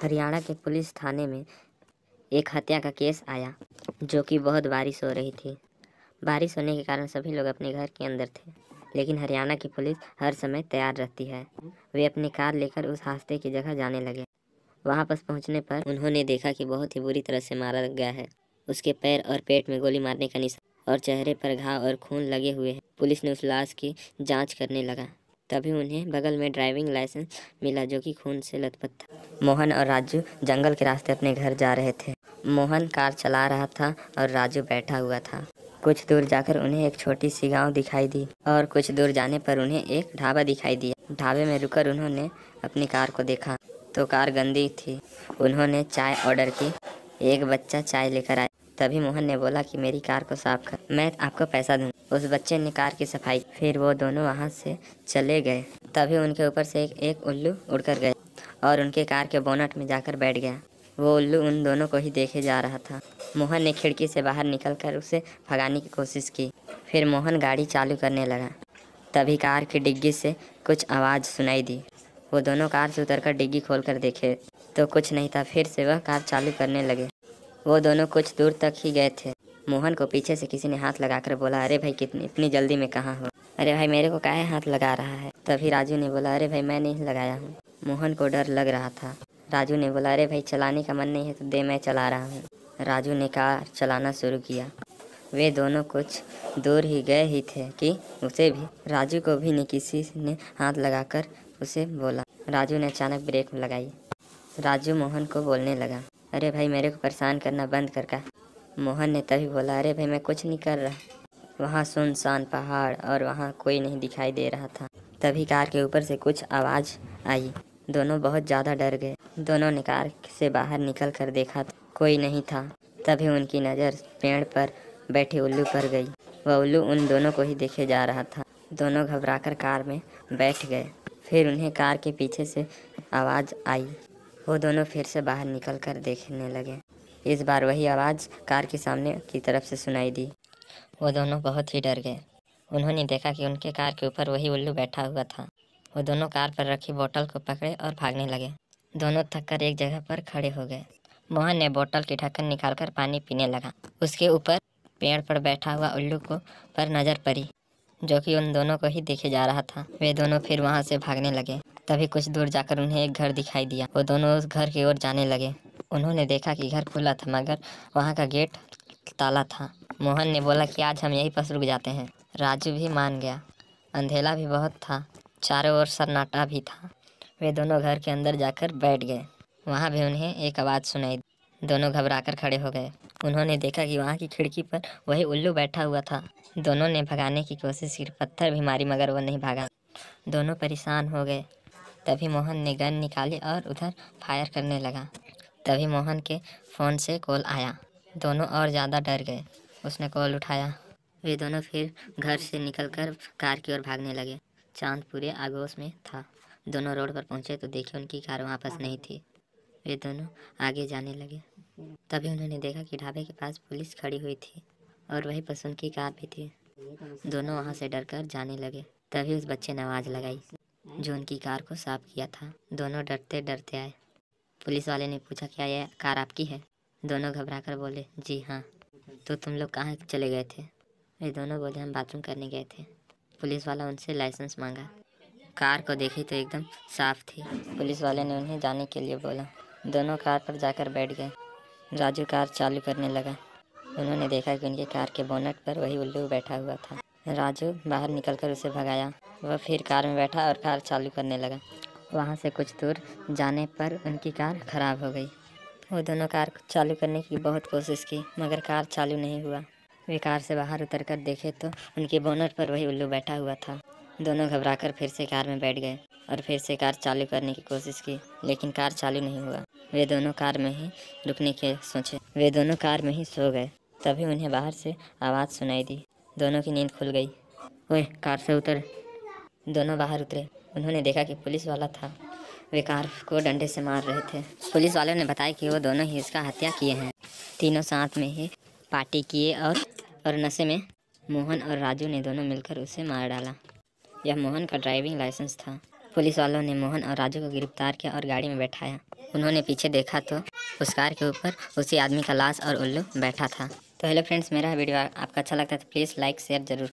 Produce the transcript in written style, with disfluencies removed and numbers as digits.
हरियाणा के पुलिस थाने में एक हत्या का केस आया जो कि बहुत बारिश हो रही थी। बारिश होने के कारण सभी लोग अपने घर के अंदर थे, लेकिन हरियाणा की पुलिस हर समय तैयार रहती है। वे अपनी कार लेकर उस हादसे की जगह जाने लगे। वहां पर पहुंचने पर उन्होंने देखा कि बहुत ही बुरी तरह से मारा गया है। उसके पैर और पेट में गोली मारने का निशान और चेहरे पर घाव और खून लगे हुए हैं। पुलिस ने उस लाश की जाँच करने लगा। तभी उन्हें बगल में ड्राइविंग लाइसेंस मिला जो कि खून से लथपथ था। मोहन और राजू जंगल के रास्ते अपने घर जा रहे थे। मोहन कार चला रहा था और राजू बैठा हुआ था। कुछ दूर जाकर उन्हें एक छोटी सी गांव दिखाई दी और कुछ दूर जाने पर उन्हें एक ढाबा दिखाई दिया। ढाबे में रुककर उन्होंने अपनी कार को देखा तो कार गंदी थी। उन्होंने चाय ऑर्डर की। एक बच्चा चाय लेकर आया। तभी मोहन ने बोला कि मेरी कार को साफ कर, मैं आपको पैसा दूँ। उस बच्चे ने कार की सफाई। फिर वो दोनों वहाँ से चले गए। तभी उनके ऊपर से एक उल्लू उड़कर गया और उनके कार के बोनट में जाकर बैठ गया। वो उल्लू उन दोनों को ही देखे जा रहा था। मोहन ने खिड़की से बाहर निकलकर उसे भगाने की कोशिश की। फिर मोहन गाड़ी चालू करने लगा। तभी कार की डिग्गी से कुछ आवाज़ सुनाई दी। वो दोनों कार से उतरकर डिग्गी खोलकर देखे तो कुछ नहीं था। फिर से वह कार चालू करने लगे। वो दोनों कुछ दूर तक ही गए थे। मोहन को पीछे से किसी ने हाथ लगाकर बोला, अरे भाई इतनी जल्दी में कहाँ हो? अरे भाई मेरे को काहे हाथ लगा रहा है? तभी राजू ने बोला, अरे भाई मैं नहीं लगाया हूँ। मोहन को डर लग रहा था। राजू ने बोला, अरे भाई चलाने का मन नहीं है तो दे, मैं चला रहा हूँ। राजू ने कार चलाना शुरू किया। वे दोनों कुछ दूर ही गए ही थे कि राजू को भी किसी ने हाथ लगाकर उसे बोला। राजू ने अचानक ब्रेक लगाई। राजू मोहन को बोलने लगा, अरे भाई मेरे को परेशान करना बंद कर का। मोहन ने तभी बोला, अरे भाई मैं कुछ नहीं कर रहा। वहाँ सुनसान पहाड़ और वहाँ कोई नहीं दिखाई दे रहा था। तभी कार के ऊपर से कुछ आवाज़ आई। दोनों बहुत ज़्यादा डर गए। दोनों ने कार से बाहर निकल कर देखा तो कोई नहीं था। तभी उनकी नज़र पेड़ पर बैठे उल्लू पर गई। वह उल्लू उन दोनों को ही देखे जा रहा था। दोनों घबराकर कार में बैठ गए। फिर उन्हें कार के पीछे से आवाज़ आई। वो दोनों फिर से बाहर निकल कर देखने लगे। इस बार वही आवाज़ कार के सामने की तरफ से सुनाई दी। वो दोनों बहुत ही डर गए। उन्होंने देखा कि उनके कार के ऊपर वही उल्लू बैठा हुआ था। वो दोनों कार पर रखी बोतल को पकड़े और भागने लगे। दोनों थककर एक जगह पर खड़े हो गए। मोहन ने बोतल की ढक्कन निकालकर पानी पीने लगा। उसके ऊपर पेड़ पर बैठा हुआ उल्लू को पर नज़र पड़ी जो कि उन दोनों को ही देखे जा रहा था। वे दोनों फिर वहाँ से भागने लगे। तभी कुछ दूर जाकर उन्हें एक घर दिखाई दिया। वो दोनों उस घर की ओर जाने लगे। उन्होंने देखा कि घर खुला था मगर वहाँ का गेट ताला था। मोहन ने बोला कि आज हम यहीं पर रुक जाते हैं। राजू भी मान गया। अंधेरा भी बहुत था। चारों ओर सन्नाटा भी था। वे दोनों घर के अंदर जाकर बैठ गए। वहाँ भी उन्हें एक आवाज़ सुनाई। दोनों घबराकर खड़े हो गए। उन्होंने देखा कि वहाँ की खिड़की पर वही उल्लू बैठा हुआ था। दोनों ने भगाने की कोशिश की, पत्थर भी मारी मगर वो नहीं भागा। दोनों परेशान हो गए। तभी मोहन ने गन निकाली और उधर फायर करने लगा। तभी मोहन के फ़ोन से कॉल आया। दोनों और ज़्यादा डर गए। उसने कॉल उठाया। वे दोनों फिर घर से निकलकर कार की ओर भागने लगे। चांद पूरे आगोश में था। दोनों रोड पर पहुंचे तो देखे उनकी कार वहाँ पास नहीं थी। वे दोनों आगे जाने लगे। तभी उन्होंने देखा कि ढाबे के पास पुलिस खड़ी हुई थी और वहीं पर उनकी कार भी थी। दोनों वहाँ से डरकर जाने लगे। तभी उस बच्चे ने आवाज़ लगाई जो उनकी कार को साफ किया था। दोनों डरते डरते आए। पुलिस वाले ने पूछा, क्या यह कार आपकी है? दोनों घबराकर बोले, जी हाँ। तो तुम लोग कहाँ चले गए थे? वे दोनों बोले, हम बाथरूम करने गए थे। पुलिस वाला उनसे लाइसेंस मांगा। कार को देखी तो एकदम साफ थी। पुलिस वाले ने उन्हें जाने के लिए बोला। दोनों कार पर जाकर बैठ गए। राजू कार चालू करने लगा। उन्होंने देखा कि उनके कार के बोनट पर वही उल्लू बैठा हुआ था। राजू बाहर निकलकर उसे भगाया। वह फिर कार में बैठा और कार चालू करने लगा। वहाँ से कुछ दूर जाने पर उनकी कार खराब हो गई। वो दोनों कार चालू करने की बहुत कोशिश की मगर कार चालू नहीं हुआ। वे कार से बाहर उतरकर देखे तो उनके बोनट पर वही उल्लू बैठा हुआ था। दोनों घबराकर फिर से कार में बैठ गए और फिर से कार चालू करने की कोशिश की लेकिन कार चालू नहीं हुआ। वे दोनों कार में ही रुकने के सोचे। वे दोनों कार में ही सो गए। तभी उन्हें बाहर से आवाज़ सुनाई दी। दोनों की नींद खुल गई। ओए कार से उतर। दोनों बाहर उतरे। उन्होंने देखा कि पुलिस वाला था। वे कार को डंडे से मार रहे थे। पुलिस वालों ने बताया कि वो दोनों ही इसका हत्या किए हैं। तीनों साथ में ही पार्टी किए और नशे में मोहन और राजू ने दोनों मिलकर उसे मार डाला। यह मोहन का ड्राइविंग लाइसेंस था। पुलिस वालों ने मोहन और राजू को गिरफ्तार किया और गाड़ी में बैठाया। उन्होंने पीछे देखा तो उस कार के ऊपर उसी आदमी का लाश और उल्लू बैठा था। तो हेलो फ्रेंड्स, मेरा वीडियो आपका अच्छा लगता है तो प्लीज़ लाइक शेयर जरूर